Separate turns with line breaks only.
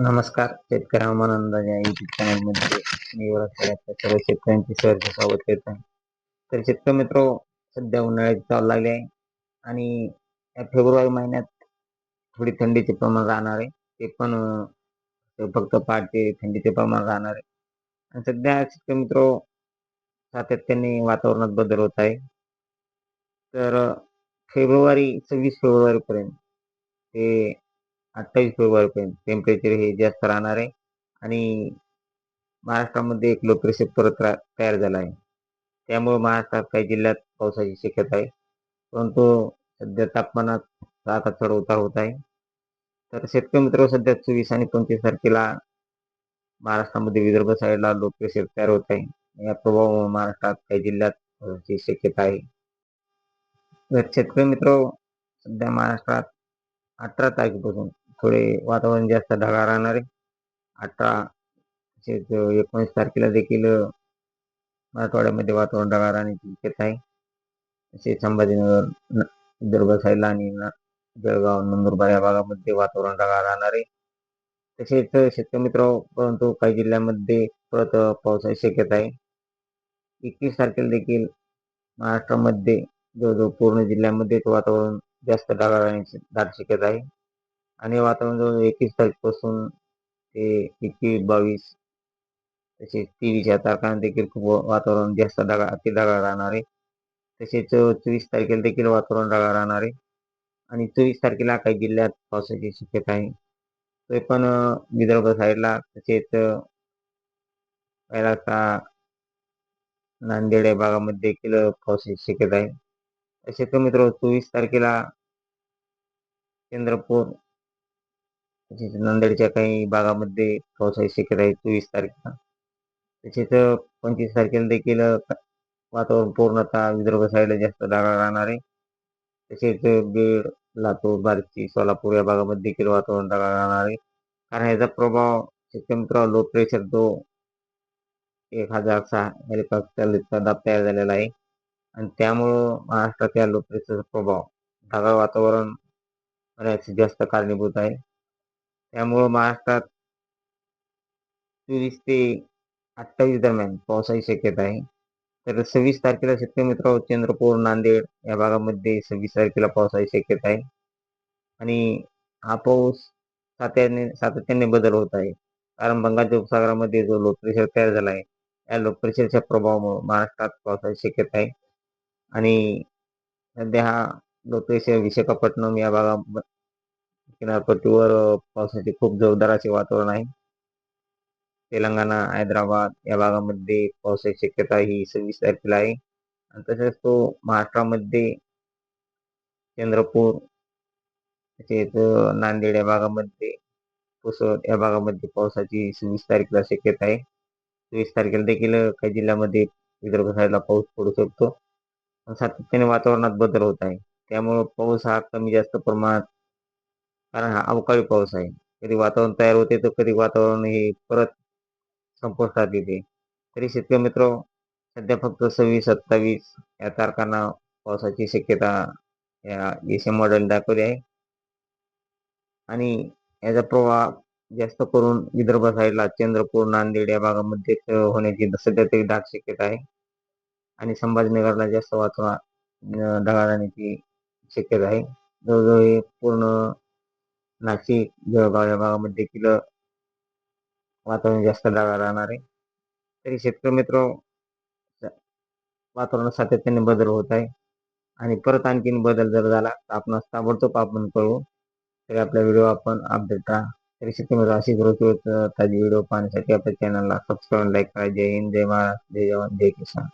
नमस्कार. शेतकरी हवामान अंदाज या युट्यूब चॅनलमध्ये मी खेड्यातल्या सर्व शेतकऱ्यांचे सहर्ष स्वागत करत आहे. तर शेतकरी मित्र, सध्या उन्हाळ्याची चालू लागली आहे आणि या फेब्रुवारी महिन्यात थोडी थंडीचे प्रमाण राहणार आहे. ते पण फक्त पहाटे थंडीचे प्रमाण राहणार आहे. आणि सध्या शेतकरी मित्र, सातत्याने वातावरणात बदल होत आहे. तर 26 फेब्रुवारीपर्यंत ते 28 फेब्रुवारीपर्यंत टेम्परेचर हे जास्त राहणार आहे आणि महाराष्ट्रामध्ये एक लो प्रेशर परत तयार झाला आहे. त्यामुळे महाराष्ट्रात काही जिल्ह्यात पावसाची शक्यता आहे. परंतु सध्या तापमानात सारखा चढ उतार होत आहे. तर शेतकरी मित्र, सध्या 24 आणि 25 तारखेला महाराष्ट्रामध्ये विदर्भ साईडला लो प्रेशर तयार होत आहे. या प्रभावामुळे महाराष्ट्रात काही जिल्ह्यात पावसाची शक्यता आहे. तर शेतकरी मित्र, सध्या महाराष्ट्रात 18 तारखेपासून थोडे वातावरण जास्त ढगाळ राहणार आहे. 18 19 तारखेला देखील मराठवाड्यामध्ये वातावरण ढगाळ राहण्याची शक्यता आहे. तसेच संभाजीनगर, विदर्भ साईडला आणि जळगाव, नंदुरबार या भागामध्ये वातावरण ढगाळ राहणार आहे. तसेच शेतकरी मित्र, परंतु काही जिल्ह्यांमध्ये परत पावसाची शक्यता आहे. 21 तारखेला देखील महाराष्ट्रामध्ये जवळजवळ पूर्ण जिल्ह्यामध्येच वातावरण जास्त ढगाळ राहण्याची दाट शक्यता आहे. आणि वातावरण जवळ 21 तारखेपासून ते 21, 22 तसेच 23 या तारखांना देखील खूप वातावरण जास्त अति ढगाळ राहणार आहे. तसेच 24 तारखेला देखील वातावरण ढगाळ राहणार आहे आणि 24 तारखेला काही जिल्ह्यात पावसाची शक्यता आहे. ते पण विदर्भ साईडला, तसेच नांदेड या भागामध्ये देखील पावसाची शक्यता आहे. तसेच मित्र, 24 तारखेला चंद्रपूर तसेच नांदेडच्या काही भागामध्ये पावसाची शक्यता आहे 24 तारखेला. तसेच 25 तारखेला देखील वातावरण पूर्णतः विदर्भ साईडला जास्त ढगाळ राहणार आहे. तसेच बीड, लातूर, बार्शी, सोलापूर या भागामध्ये देखील वातावरण ढगाळ राहणार आहे. कारण याचा प्रभाव शेतकरी मित्र, लो प्रेशर जो 1006 हेलिकॉप्टर इतका दाब तयार झालेला आहे आणि त्यामुळं महाराष्ट्रात या लो प्रेशरचा प्रभाव ढगाळ वातावरण होण्यास जास्त कारणीभूत आहे. त्यामुळं महाराष्ट्रात 24 ते 28 दरम्यान पावसाची शक्यता आहे. तर 26 तारखेला शेतकरी मित्र, चंद्रपूर, नांदेड या भागामध्ये 26 तारखेला पावसाची शक्यता आहे आणि हा पाऊस सातत्याने बदल होत आहे. कारण बंगालच्या उपसागरामध्ये जो लो प्रेशर तयार झाला आहे, या लो प्रेशरच्या प्रभावामुळे महाराष्ट्रात पावसाची शक्यता आहे आणि सध्या हा लो प्रेशर विशाखापट्टणम या भागा किनारपट्टीवर पावसाचे खूप जोरदार असे वातावरण आहे. तेलंगणा, हैदराबाद या भागामध्ये पावसाची शक्यता ही 26 तारखेला आहे आणि तसेच तो महाराष्ट्रामध्ये चंद्रपूर, तसेच नांदेड या भागामध्ये, पुसद या भागामध्ये पावसाची 26 तारखेला शक्यता आहे. 24 तारखेला देखील काही जिल्ह्यामध्ये विदर्भ साईडला पाऊस पडू शकतो. सातत्याने वातावरणात बदल होत आहे. त्यामुळं पाऊस हा कमी जास्त प्रमाणात, कारण हा अवकाळी पाऊस आहे. कधी वातावरण तयार होते तर कधी वातावरण हे परत संपुष्टात येते. तरी शेतकरी मित्र, सध्या फक्त 26, 27 या तारखांना पावसाची शक्यता या एशियन मॉडेल दाखवली आहे आणि याचा प्रभाव जास्त करून विदर्भ साईडला चंद्रपूर, नांदेड या भागामध्ये होण्याची सध्या तरी दाट शक्यता आहे आणि संभाजीनगरला जास्त वातावरण ढगाळ राहण्याची शक्यता आहे. जवळजवळ हे पूर्ण नाशिक, जळगाव या भागामध्ये देखील वातावरण जास्त ढगाळ राहणार आहे. तरी शेतकरी मित्र, वातावरणात सातत्याने बदल होत आहे आणि परत आणखीन बदल जर झाला तर आपण ताबडतोब आपण कळवू. तरी आपला व्हिडिओ आपण अपडेट राहा. तरी शेतकरी मित्र, अशीच रोज ताजी व्हिडिओ पाहण्यासाठी आपल्या चॅनलला सबस्क्राईब, लाईक करा. जय हिंद, जय महाराष्ट्र, जय जवान, जय किसान.